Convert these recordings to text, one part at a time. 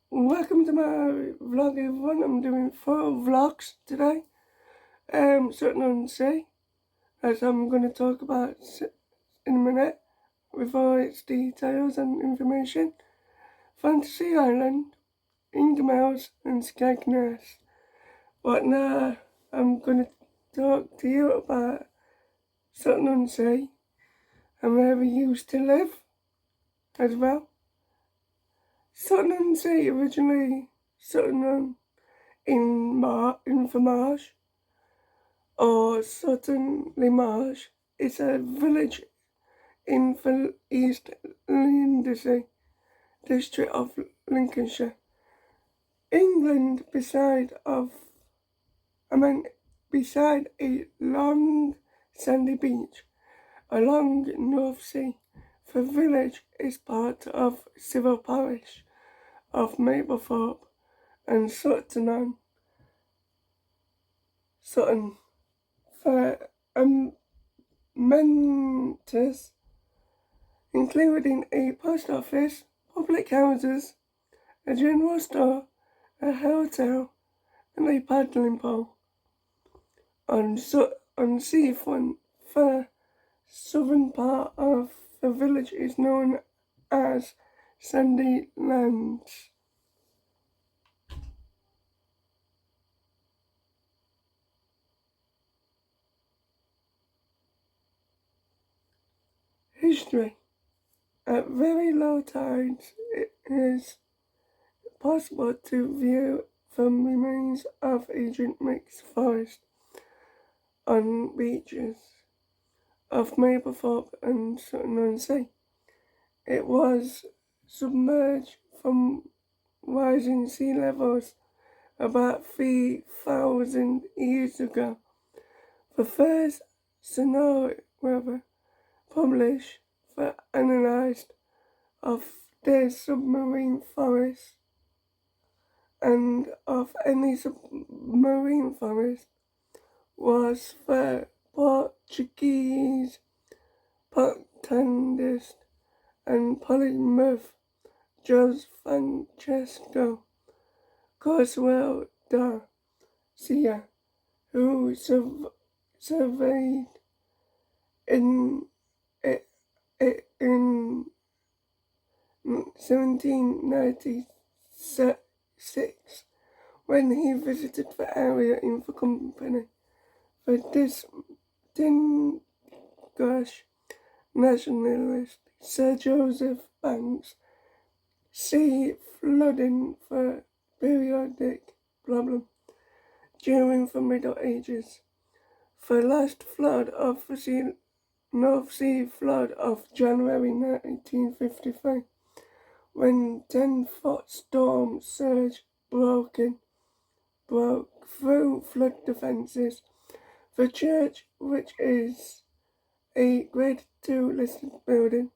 Welcome to my vlog, everyone. I'm doing 4 vlogs today. Sutton on Sea, as I'm going to talk about in a minute, with all its details and information. Fantasy Island, Ingemells and Skegness. But now I'm going to talk to you about Sutton on Sea and where we used to live as well. Sutton on Sea, originally Sutton on Invermarsh or Sutton le Marsh, is a village in the East Lindsey district of Lincolnshire, England, beside a long sandy beach along North Sea. The village is part of civil parish of Maplethorpe and Sutton. For amenities, including a post office, public houses, a general store, a hotel, and a paddling pool. On seafront, the southern part of the village is known as Sandy Lands. History. At very low tides, it is possible to view the remains of ancient mixed forest on beaches of Maplethorpe and Sutton-on-Sea. It was submerged from rising sea levels about 3,000 years ago. The first scenario published for analysis of the submarine forest and of any submarine forest was the Portuguese botanist and polymath José Francesco Coswell da Cia, who surveyed in 1796 when he visited the area in the company the distinguished nationalist Sir Joseph Banks. Sea flooding, the periodic problem during the Middle Ages. The last flood of the North Sea flood of January 1953, when 10-foot storm surge broke through flood defences. The church, which is a Grade II listed building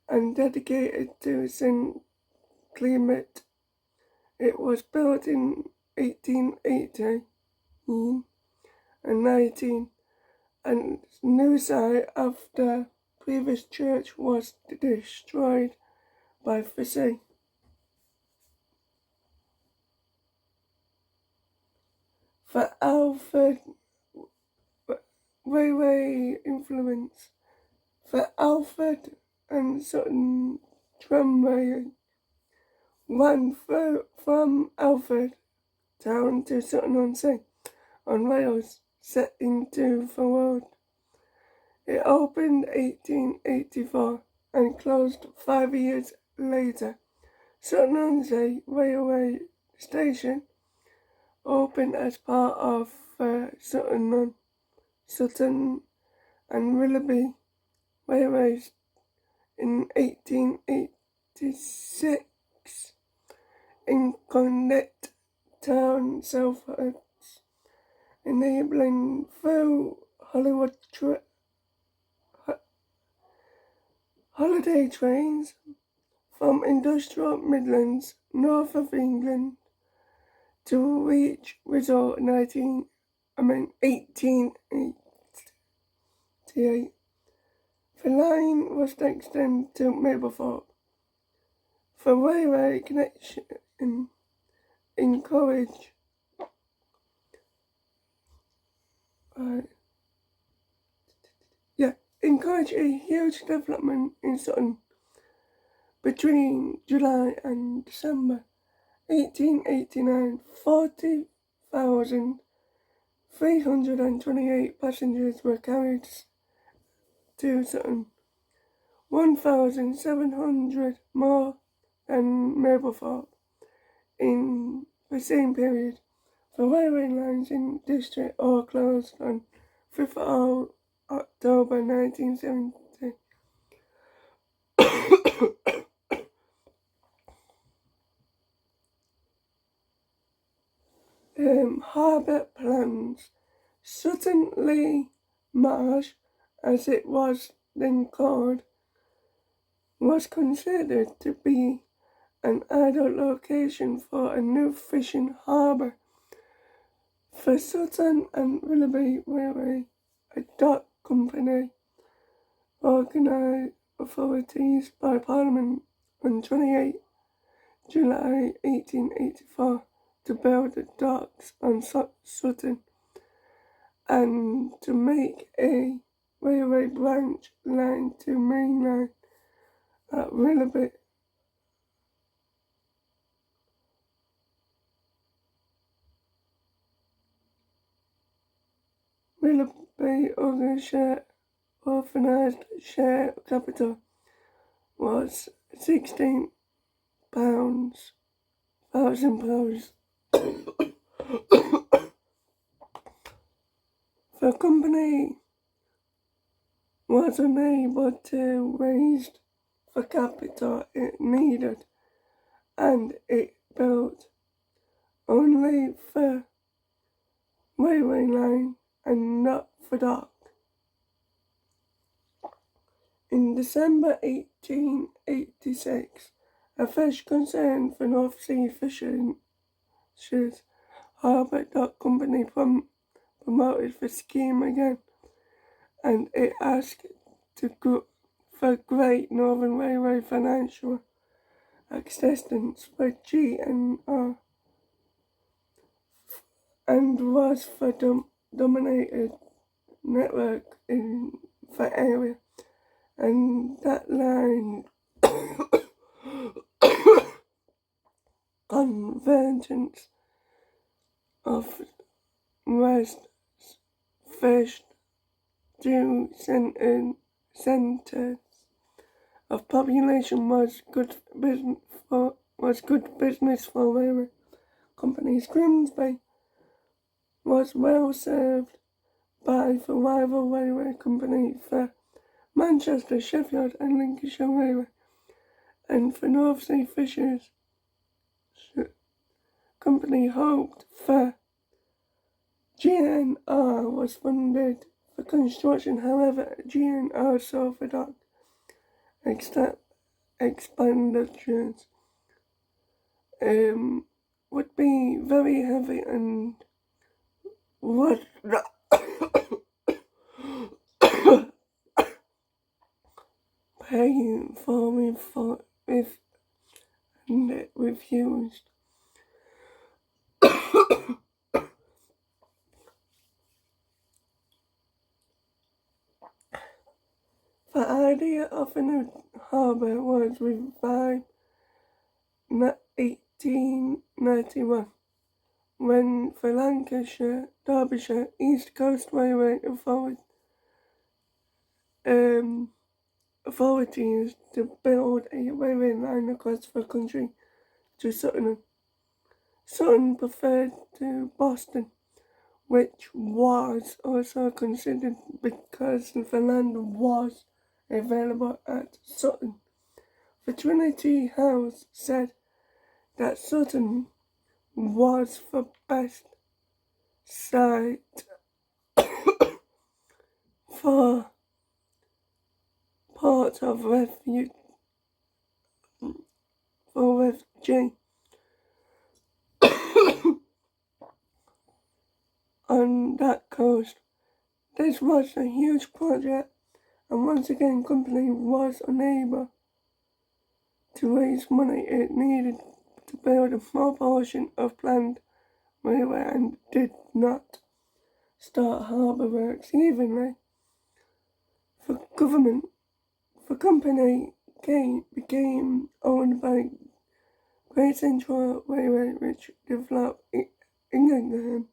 and dedicated to St. Clement, it was built in 1880 and 19, and new site of the previous church was destroyed by the sea. The Alfred Railway influence. The Alfred and Sutton tramway ran from Alfred town to Sutton-on-Sea on rails set into the road. It opened 1884 and closed 5 years later. Sutton-on-Sea railway station opened as part of Sutton and Willoughby railways in 1886 in Connect Town southwards, enabling through holiday trains from industrial Midlands north of England to reach resort 1888. The line was extended to Maplethorpe. for railway connection encourage encourage a huge development in Sutton between July and December 1889. 40,328 passengers were carried to Sutton, 1,700 more than Mablethorpe in the same period. The railway lines in the district all closed on 5th of October 1970. Harbour plans. Sutton Lee Marsh, as it was then called, was considered to be an ideal location for a new fishing harbour. For Sutton and Willoughby Railway, a dock company organised authorities by Parliament on 28 July 1884 to build the docks on Sutton and to make a railway branch line to main line at Willoughby. Willoughby organised share capital was £16,000. The company was unable to raise the capital it needed, and it built only the railway line and not the dock. In December 1886, a fish concern for North Sea Fisheries Harbour Dock Company promoted the scheme again, and it asked for Great Northern Railway financial assistance for GNR, and was the dominated network in the area, and that line convergence of west fished to centres of population was good business for railway companies. Grimsby was well served by the rival railway company, the Manchester, Sheffield and Lincolnshire Railway, and the North Sea Fisheries Company hoped the GNR was funded for construction. However, GNR saw the dock expenditures would be very heavy and would not pay for if and it refused. The idea of a new harbour was revived in 1891 when the Lancashire, Derbyshire, East Coast Railway authorities to build a railway line across the country to Sutton. Sutton preferred to Boston, which was also considered because the land was available at Sutton. The Trinity House said that Sutton was the best site for port of refuge for refugee on that coast. This was a huge project, and once again company was unable to raise money it needed to build a small portion of planned railway and did not start harbour works evenly. The company became owned by Great Central Railway, which developed Ingham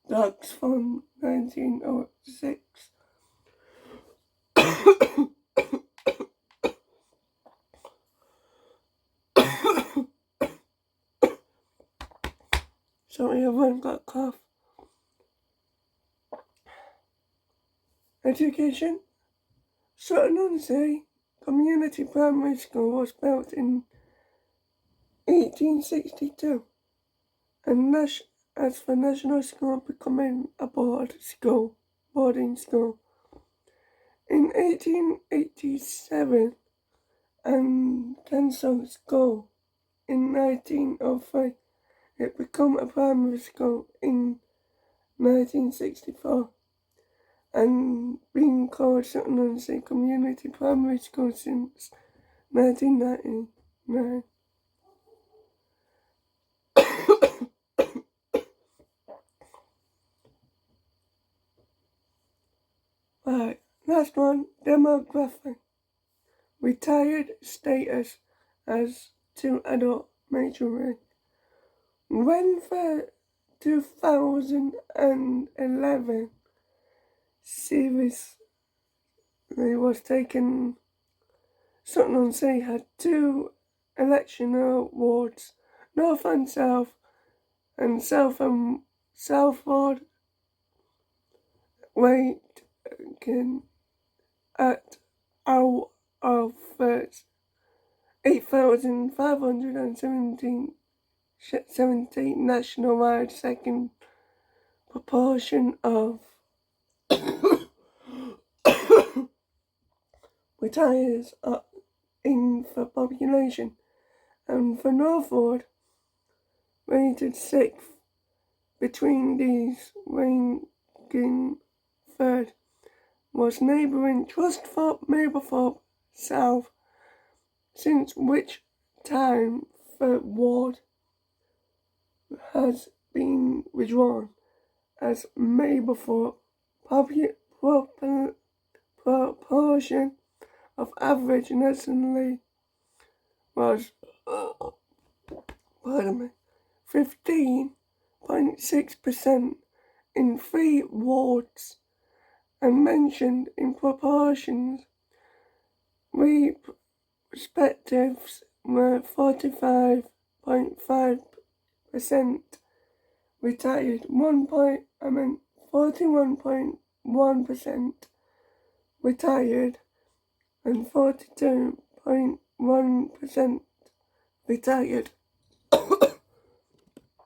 docks from 1906. Sorry, everyone got a cough. Education. Sutton Community Primary School was built in 1862, and as the national school becoming a boarding school. In 1887, and Kensal School in 1903. It became a primary school in 1964 and been called Sutton Community Primary School since 1999. Right, last one, demographic. Retired status as to adult majoring. When the 2011 series was taken, Sutton had 2 electoral wards, North and South, and Southward weighted at out of 8,570 nationwide, second proportion of retires in the population, and the Northward rated 6th. Between these, ranking 3rd, was neighbouring Trusthorpe, Mablethorpe South, since which time the ward has been withdrawn, as Mablethorpe proportion of average nationally was 15.6% in 3 wards, and mentioned in proportions. Respectives were 45.5% retired, 41.1% retired, and 42.1% retired.